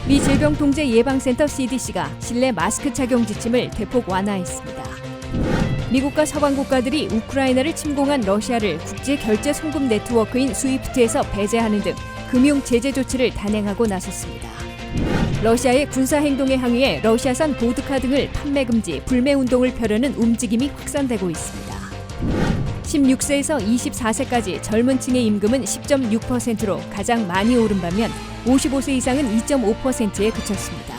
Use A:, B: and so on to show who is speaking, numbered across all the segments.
A: 미 질병통제예방센터 CDC가 실내 마스크 착용 지침을 대폭 완화했습니다. 미국과 서방 국가들이 우크라이나를 침공한 러시아를 국제 결제 송금 네트워크인 스위프트에서 배제하는 등 금융 제재 조치를 단행하고 나섰습니다. 러시아의 군사 행동에 항의해 러시아산 보드카 등을 판매 금지, 불매 운동을 펴려는 움직임이 확산되고 있습니다. 16세에서 24세까지 젊은 층의 임금은 10.6%로 가장 많이 오른 반면 55세 이상은 2.5%에 그쳤습니다.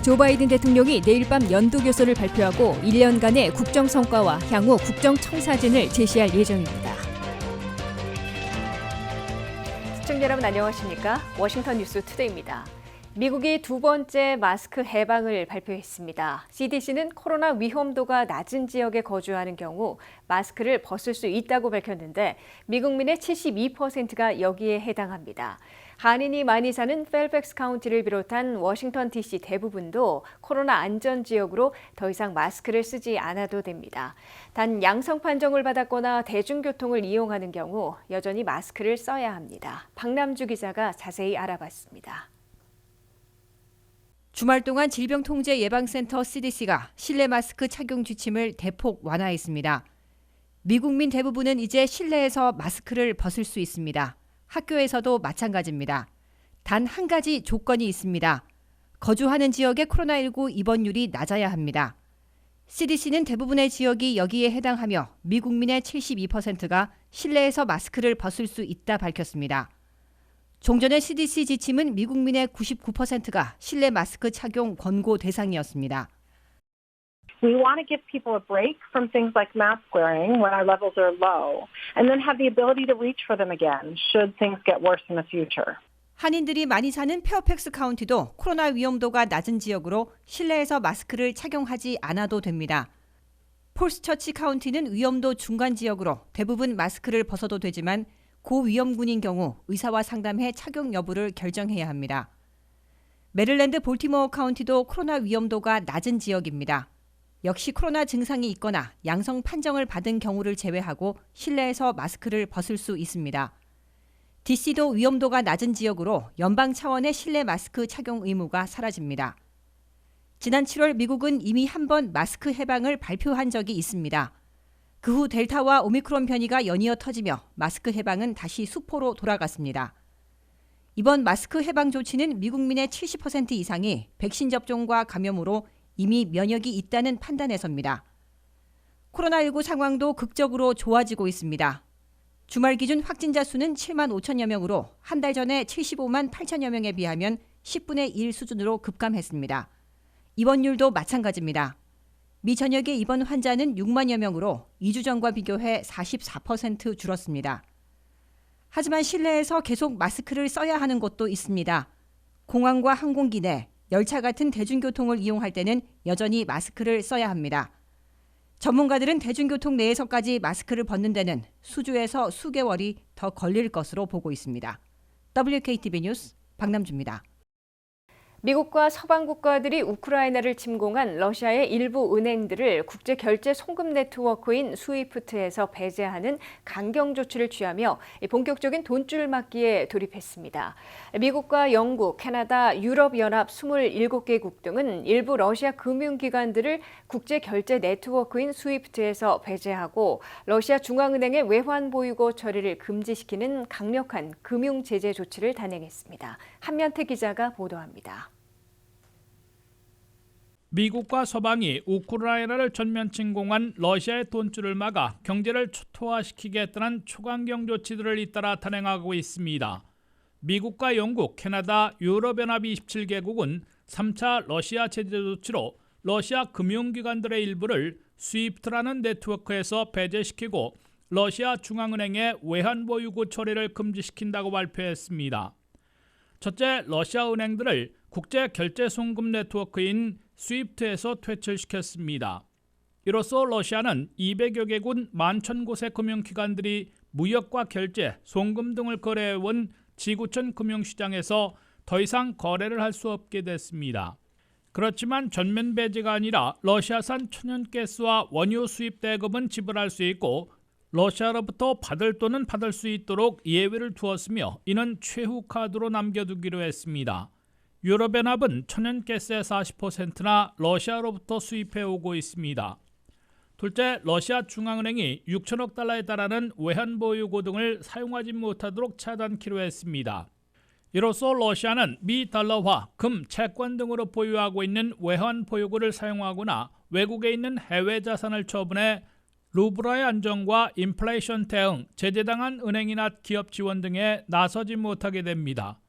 A: 조 바이든 대통령이 내일 밤 연두교서를 발표하고 1년간의 국정 성과와 향후 국정 청사진을 제시할 예정입니다. 시청자 여러분 안녕하십니까? 워싱턴 뉴스 투데이입니다. 미국이 두 번째 마스크 해방을 발표했습니다. CDC는 코로나 위험도가 낮은 지역에 거주하는 경우 마스크를 벗을 수 있다고 밝혔는데 미국민의 72%가 여기에 해당합니다. 한인이 많이 사는 펠팩스 카운티를 비롯한 워싱턴 DC 대부분도 코로나 안전 지역으로 더 이상 마스크를 쓰지 않아도 됩니다. 단 양성 판정을 받았거나 대중교통을 이용하는 경우 여전히 마스크를 써야 합니다. 박남주 기자가 자세히 알아봤습니다. 주말 동안 질병통제예방센터 CDC가 실내 마스크 착용 지침을 대폭 완화했습니다. 미국민 대부분은 이제 실내에서 마스크를 벗을 수 있습니다. 학교에서도 마찬가지입니다. 단 한 가지 조건이 있습니다. 거주하는 지역의 코로나19 입원율이 낮아야 합니다. CDC는 대부분의 지역이 여기에 해당하며 미국민의 72%가 실내에서 마스크를 벗을 수 있다 밝혔습니다. 종전의 CDC 지침은 미국민의 99%가 실내 마스크 착용 권고 대상이었습니다.
B: We want to give people a break from things like mask wearing when our levels are low, and then have the ability to reach for them again should things get worse in the future.
A: 한인들이 많이 사는 페어팩스 카운티도 코로나 위험도가 낮은 지역으로 실내에서 마스크를 착용하지 않아도 됩니다. 폴스처치 카운티는 위험도 중간 지역으로 대부분 마스크를 벗어도 되지만 고위험군인 경우 의사와 상담해 착용 여부를 결정해야 합니다. 메릴랜드 볼티모어 카운티도 코로나 위험도가 낮은 지역입니다. 역시 코로나 증상이 있거나 양성 판정을 받은 경우를 제외하고 실내에서 마스크를 벗을 수 있습니다. DC도 위험도가 낮은 지역으로 연방 차원의 실내 마스크 착용 의무가 사라집니다. 지난 7월 미국은 이미 한 번 마스크 해방을 발표한 적이 있습니다. 그 후 델타와 오미크론 변이가 연이어 터지며 마스크 해방은 다시 수포로 돌아갔습니다. 이번 마스크 해방 조치는 미국민의 70% 이상이 백신 접종과 감염으로 이미 면역이 있다는 판단에서입니다. 코로나19 상황도 극적으로 좋아지고 있습니다. 주말 기준 확진자 수는 7만 5천여 명으로 한 달 전에 75만 8천여 명에 비하면 10분의 1 수준으로 급감했습니다. 입원율도 마찬가지입니다. 미 전역의 입원 환자는 6만여 명으로 2주 전과 비교해 44% 줄었습니다. 하지만 실내에서 계속 마스크를 써야 하는 곳도 있습니다. 공항과 항공기 내, 열차 같은 대중교통을 이용할 때는 여전히 마스크를 써야 합니다. 전문가들은 대중교통 내에서까지 마스크를 벗는 데는 수주에서 수개월이 더 걸릴 것으로 보고 있습니다. WKTV 뉴스 박남주입니다. 미국과 서방 국가들이 우크라이나를 침공한 러시아의 일부 은행들을 국제결제 송금 네트워크인 스위프트에서 배제하는 강경 조치를 취하며 본격적인 돈줄 막기에 돌입했습니다. 미국과 영국, 캐나다, 유럽연합 27개국 등은 일부 러시아 금융기관들을 국제결제 네트워크인 스위프트에서 배제하고 러시아 중앙은행의 외환 보유고 처리를 금지시키는 강력한 금융 제재 조치를 단행했습니다. 한면태 기자가 보도합니다.
C: 미국과 서방이 우크라이나를 전면 침공한 러시아의 돈줄을 막아 경제를 초토화시키겠다는 초강경 조치들을 잇따라 단행하고 있습니다. 미국과 영국, 캐나다, 유럽연합 27개국은 3차 러시아 제재 조치로 러시아 금융기관들의 일부를 스위프트라는 네트워크에서 배제시키고 러시아 중앙은행의 외환보유고 처리를 금지시킨다고 발표했습니다. 첫째, 러시아 은행들을 국제결제송금 네트워크인 스위프트에서 퇴출시켰습니다. 이로써 러시아는 200여 개국 11,000곳의 금융기관들이 무역과 결제, 송금 등을 거래해온 지구촌 금융시장에서 더 이상 거래를 할 수 없게 됐습니다. 그렇지만 전면 배제가 아니라 러시아산 천연가스와 원유 수입 대금은 지불할 수 있고 러시아로부터 받을 돈은 받을 수 있도록 예외를 두었으며 이는 최후 카드로 남겨두기로 했습니다. 유럽연합은 천연가스의 40%나 러시아로부터 수입해오고 있습니다. 둘째, 러시아 중앙은행이 6천억 달러에 달하는 외환보유고 등을 사용하지 못하도록 차단키로 했습니다. 이로써 러시아는 미 달러화, 금, 채권 등으로 보유하고 있는 외환보유고를 사용하거나 외국에 있는 해외 자산을 처분해 루블화의 안정과 인플레이션 대응, 제재당한 은행이나 기업 지원 등에 나서지 못하게 됩니다.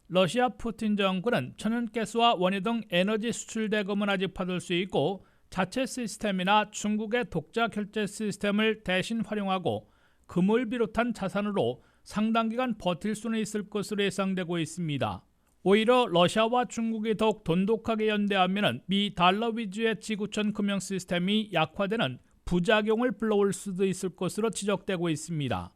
C: 러시아 푸틴 정권은 천연가스와 원유 등 에너지 수출 대금은 아직 받을 수 있고 자체 시스템이나 중국의 독자 결제 시스템을 대신 활용하고 금을 비롯한 자산으로 상당 기간 버틸 수는 있을 것으로 예상되고 있습니다. 오히려 러시아와 중국이 더욱 돈독하게 연대하면 미 달러 위주의 지구촌 금융 시스템이 약화되는 부작용을 불러올 수도 있을 것으로 지적되고 있습니다.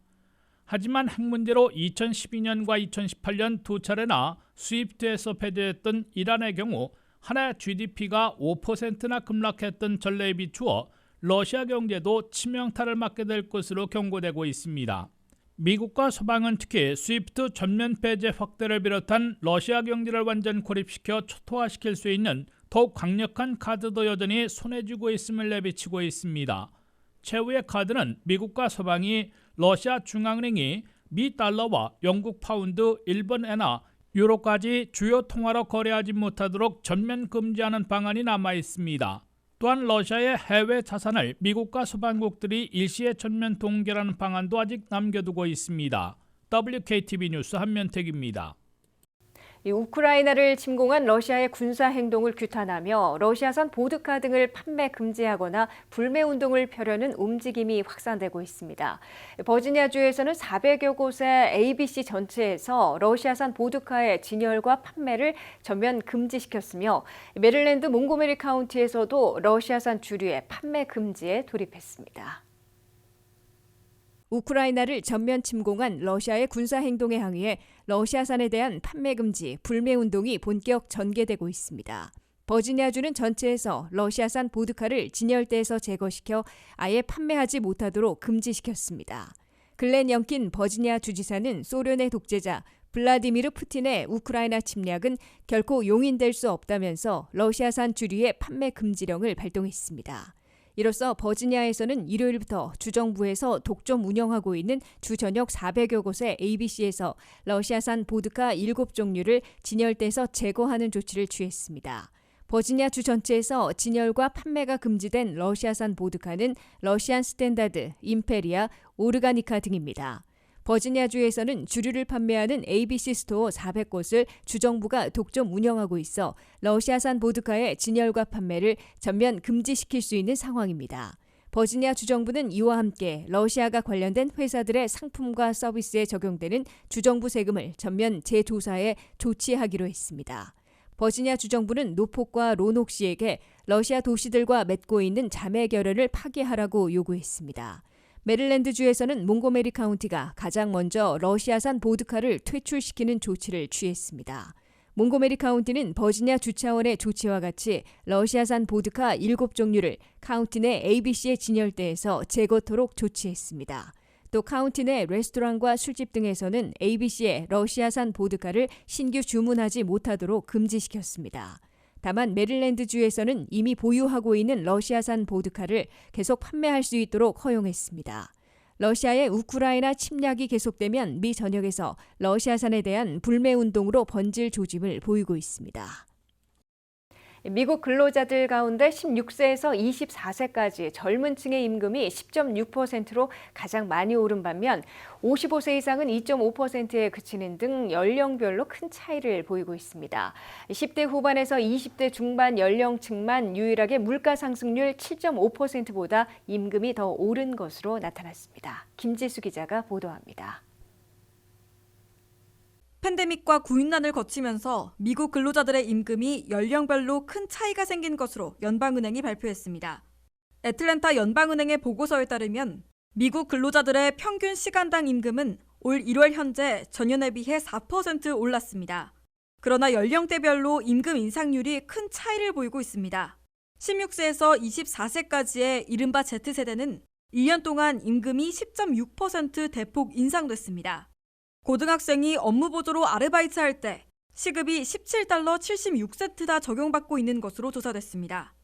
C: 하지만 핵 문제로 2012년과 2018년 두 차례나 스위프트에서 폐지했던 이란의 경우 한 해 GDP가 5%나 급락했던 전례에 비추어 러시아 경제도 치명타를 맞게 될 것으로 경고되고 있습니다. 미국과 서방은 특히 스위프트 전면 폐지 확대를 비롯한 러시아 경제를 완전 고립시켜 초토화시킬 수 있는 더욱 강력한 카드도 여전히 손에 쥐고 있음을 내비치고 있습니다. 최후의 카드는 미국과 서방이 러시아 중앙은행이 미 달러와 영국 파운드, 일본 엔화, 유로까지 주요 통화로 거래하지 못하도록 전면 금지하는 방안이 남아 있습니다. 또한 러시아의 해외 자산을 미국과 서방국들이 일시에 전면 동결하는 방안도 아직 남겨두고 있습니다. WKTV 뉴스 한면택입니다.
D: 우크라이나를 침공한 러시아의 군사 행동을 규탄하며 러시아산 보드카 등을 판매 금지하거나 불매 운동을 펴려는 움직임이 확산되고 있습니다. 버지니아주에서는 400여 곳의 ABC 전체에서 러시아산 보드카의 진열과 판매를 전면 금지시켰으며 메릴랜드 몽고메리 카운티에서도 러시아산 주류의 판매 금지에 돌입했습니다. 우크라이나를 전면 침공한 러시아의 군사 행동에 항의해 러시아산에 대한 판매 금지, 불매 운동이 본격 전개되고 있습니다. 버지니아주는 전체에서 러시아산 보드카를 진열대에서 제거시켜 아예 판매하지 못하도록 금지시켰습니다. 글렌 영킨 버지니아 주지사는 소련의 독재자 블라디미르 푸틴의 우크라이나 침략은 결코 용인될 수 없다면서 러시아산 주류의 판매 금지령을 발동했습니다. 이로써 버지니아에서는 일요일부터 주정부에서 독점 운영하고 있는 주 전역 400여 곳의 ABC에서 러시아산 보드카 7종류를 진열대에서 제거하는 조치를 취했습니다. 버지니아 주 전체에서 진열과 판매가 금지된 러시아산 보드카는 러시안 스탠다드, 임페리아, 오르가니카 등입니다. 버지니아주에서는 주류를 판매하는 ABC 스토어 400곳을 주정부가 독점 운영하고 있어 러시아산 보드카의 진열과 판매를 전면 금지시킬 수 있는 상황입니다. 버지니아 주정부는 이와 함께 러시아가 관련된 회사들의 상품과 서비스에 적용되는 주정부 세금을 전면 재조사해 조치하기로 했습니다. 버지니아 주정부는 노폭과 로녹시에게 러시아 도시들과 맺고 있는 자매 결연을 파기하라고 요구했습니다. 메릴랜드주에서는 몽고메리 카운티가 가장 먼저 러시아산 보드카를 퇴출시키는 조치를 취했습니다. 몽고메리 카운티는 버지니아 주 차원의 조치와 같이 러시아산 보드카 7종류를 카운티 내 ABC의 진열대에서 제거토록 조치했습니다. 또 카운티 내 레스토랑과 술집 등에서는 ABC의 러시아산 보드카를 신규 주문하지 못하도록 금지시켰습니다. 다만 메릴랜드주에서는 이미 보유하고 있는 러시아산 보드카를 계속 판매할 수 있도록 허용했습니다. 러시아의 우크라이나 침략이 계속되면 미 전역에서 러시아산에 대한 불매 운동으로 번질 조짐을 보이고 있습니다. 미국 근로자들 가운데 16세에서 24세까지 젊은 층의 임금이 10.6%로 가장 많이 오른 반면 55세 이상은 2.5%에 그치는 등 연령별로 큰 차이를 보이고 있습니다. 10대 후반에서 20대 중반 연령층만 유일하게 물가 상승률 7.5%보다 임금이 더 오른 것으로 나타났습니다. 김지수 기자가 보도합니다.
E: 팬데믹과 구인난을 거치면서 미국 근로자들의 임금이 연령별로 큰 차이가 생긴 것으로 연방은행이 발표했습니다. 애틀랜타 연방은행의 보고서에 따르면 미국 근로자들의 평균 시간당 임금은 올 1월 현재 전년에 비해 4% 올랐습니다. 그러나 연령대별로 임금 인상률이 큰 차이를 보이고 있습니다. 16세에서 24세까지의 이른바 Z세대는 1년 동안 임금이 10.6% 대폭 인상됐습니다. 고등학생이 업무 보조로 아르바이트할 때 시급이 17달러 76센트나 적용받고 있는 것으로 조사됐습니다.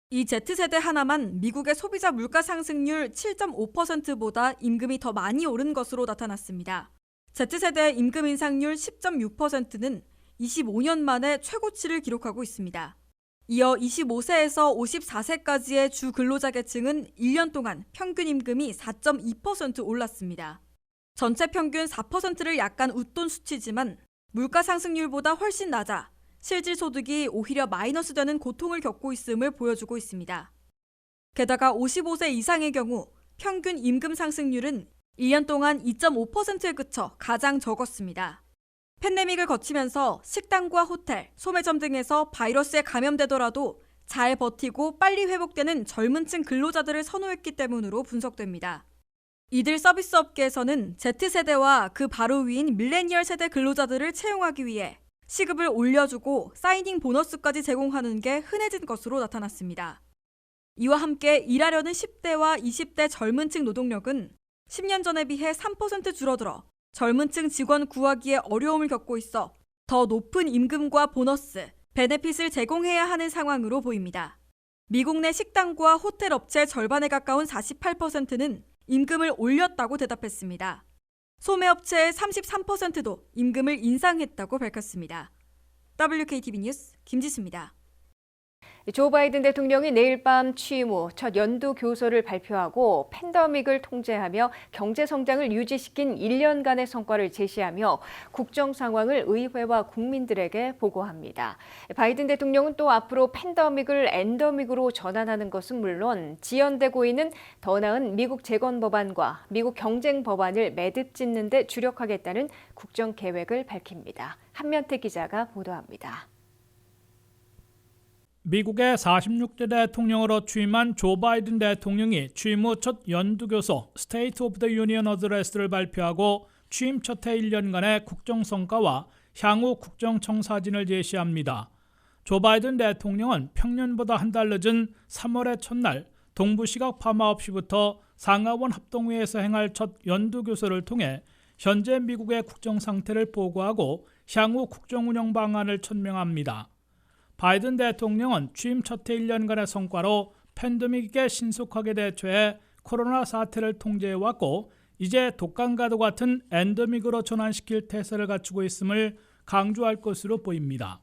E: 이 Z세대 하나만 미국의 소비자 물가 상승률 7.5%보다 임금이 더 많이 오른 것으로 나타났습니다. Z세대의 임금 인상률 10.6%는 25년 만에 최고치를 기록하고 있습니다. 이어 25세에서 54세까지의 주 근로자 계층은 1년 동안 평균 임금이 4.2% 올랐습니다. 전체 평균 4%를 약간 웃돈 수치지만 물가 상승률보다 훨씬 낮아 실질 소득이 오히려 마이너스 되는 고통을 겪고 있음을 보여주고 있습니다. 게다가 55세 이상의 경우 평균 임금 상승률은 1년 동안 2.5%에 그쳐 가장 적었습니다. 팬데믹을 거치면서 식당과 호텔, 소매점 등에서 바이러스에 감염되더라도 잘 버티고 빨리 회복되는 젊은 층 근로자들을 선호했기 때문으로 분석됩니다. 이들 서비스 업계에서는 Z세대와 그 바로 위인 밀레니얼 세대 근로자들을 채용하기 위해 시급을 올려주고 사이닝 보너스까지 제공하는 게 흔해진 것으로 나타났습니다. 이와 함께 일하려는 10대와 20대 젊은 층 노동력은 10년 전에 비해 3% 줄어들어 젊은 층 직원 구하기에 어려움을 겪고 있어 더 높은 임금과 보너스, 베네핏을 제공해야 하는 상황으로 보입니다. 미국 내 식당과 호텔 업체 절반에 가까운 48%는 임금을 올렸다고 대답했습니다. 소매업체의 33%도 임금을 인상했다고 밝혔습니다. WKTV 뉴스 김지수입니다.
D: 조 바이든 대통령이 내일 밤 취임 후 첫 연두 교서를 발표하고 팬데믹을 통제하며 경제 성장을 유지시킨 1년간의 성과를 제시하며 국정 상황을 의회와 국민들에게 보고합니다. 바이든 대통령은 또 앞으로 팬데믹을 엔데믹으로 전환하는 것은 물론 지연되고 있는 더 나은 미국 재건 법안과 미국 경쟁 법안을 매듭 짓는 데 주력하겠다는 국정 계획을 밝힙니다. 한면태 기자가 보도합니다.
C: 미국의 46대 대통령으로 취임한 조 바이든 대통령이 취임 후 첫 연두교서 스테이트 오브 더 유니언 어드레스를 발표하고 취임 첫 해 1년간의 국정 성과와 향후 국정 청사진을 제시합니다. 조 바이든 대통령은 평년보다 한 달 늦은 3월의 첫날 동부시각 밤 9시부터 상하원 합동회의에서 행할 첫 연두교서를 통해 현재 미국의 국정 상태를 보고하고 향후 국정 운영 방안을 천명합니다. 바이든 대통령은 취임 첫 해 1년간의 성과로 팬데믹에 신속하게 대처해 코로나 사태를 통제해왔고 이제 독감과도 같은 엔데믹으로 전환시킬 태세를 갖추고 있음을 강조할 것으로 보입니다.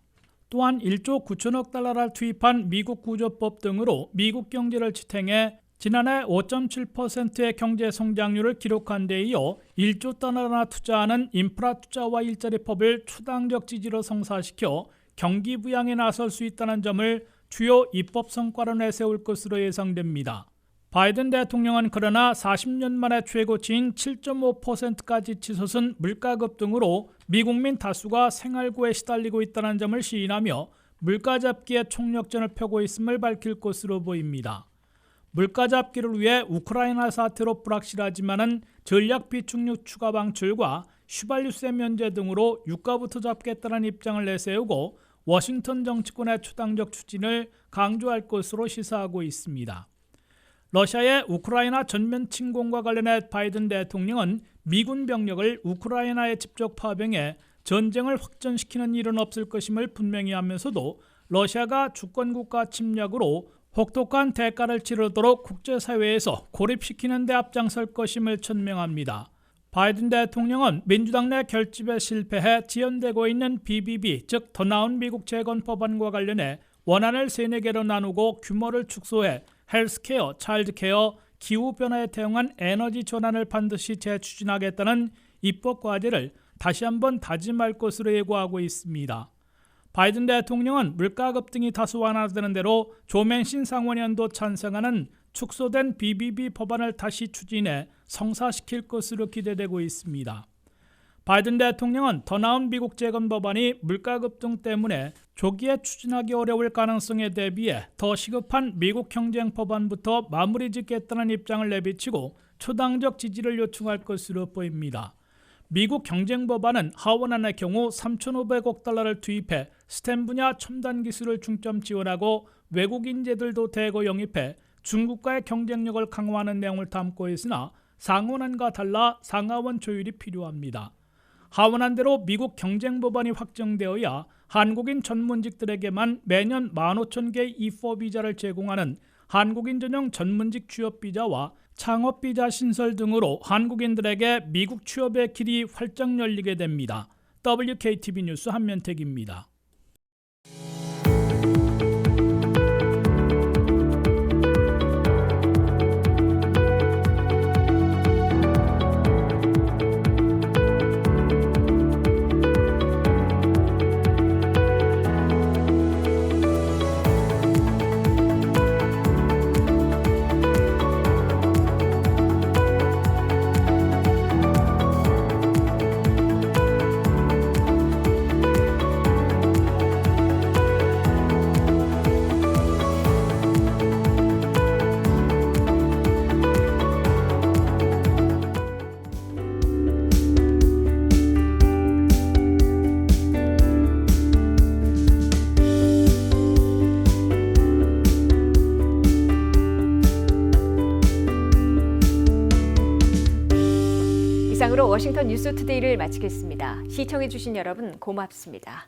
C: 또한 1조 9천억 달러를 투입한 미국 구조법 등으로 미국 경제를 지탱해 지난해 5.7%의 경제 성장률을 기록한 데 이어 1조 달러나 투자하는 인프라 투자와 일자리법을 초당적 지지로 성사시켜 경기 부양에 나설 수 있다는 점을 주요 입법 성과로 내세울 것으로 예상됩니다. 바이든 대통령은 그러나 40년 만에 최고치인 7.5%까지 치솟은 물가 급등으로 미국민 다수가 생활고에 시달리고 있다는 점을 시인하며 물가 잡기에 총력전을 펴고 있음을 밝힐 것으로 보입니다. 물가 잡기를 위해 우크라이나 사태로 불확실하지만은 전략 비축유 추가 방출과 휘발유세 면제 등으로 유가부터 잡겠다는 입장을 내세우고 워싱턴 정치권의 초당적 추진을 강조할 것으로 시사하고 있습니다. 러시아의 우크라이나 전면 침공과 관련해 바이든 대통령은 미군 병력을 우크라이나에 직접 파병해 전쟁을 확전시키는 일은 없을 것임을 분명히 하면서도 러시아가 주권국가 침략으로 혹독한 대가를 치르도록 국제사회에서 고립시키는 데 앞장설 것임을 천명합니다. 바이든 대통령은 민주당 내 결집에 실패해 지연되고 있는 BBB, 즉 더 나은 미국 재건 법안과 관련해 원안을 3-4개로 나누고 규모를 축소해 헬스케어, 차일드케어, 기후변화에 대응한 에너지 전환을 반드시 재추진하겠다는 입법 과제를 다시 한번 다짐할 것으로 예고하고 있습니다. 바이든 대통령은 물가 급등이 다소 완화되는 대로 조 맨신 상원의원도 찬성하는 축소된 BBB 법안을 다시 추진해 성사시킬 것으로 기대되고 있습니다. 바이든 대통령은 더 나은 미국 재건 법안이 물가 급등 때문에 조기에 추진하기 어려울 가능성에 대비해 더 시급한 미국 경쟁 법안부터 마무리 짓겠다는 입장을 내비치고 초당적 지지를 요청할 것으로 보입니다. 미국 경쟁 법안은 하원안의 경우 3,500억 달러를 투입해 스템 분야 첨단 기술을 중점 지원하고 외국 인재들도 대거 영입해 중국과의 경쟁력을 강화하는 내용을 담고 있으나 상원안과 달라 상하원 조율이 필요합니다. 하원한 대로 미국 경쟁법안이 확정되어야 한국인 전문직들에게만 매년 15,000개 E4 비자를 제공하는 한국인 전용 전문직 취업 비자와 창업 비자 신설 등으로 한국인들에게 미국 취업의 길이 활짝 열리게 됩니다. WKTV 뉴스 한면택입니다.
D: 이상으로 워싱턴 뉴스투데이를 마치겠습니다. 시청해주신 여러분 고맙습니다.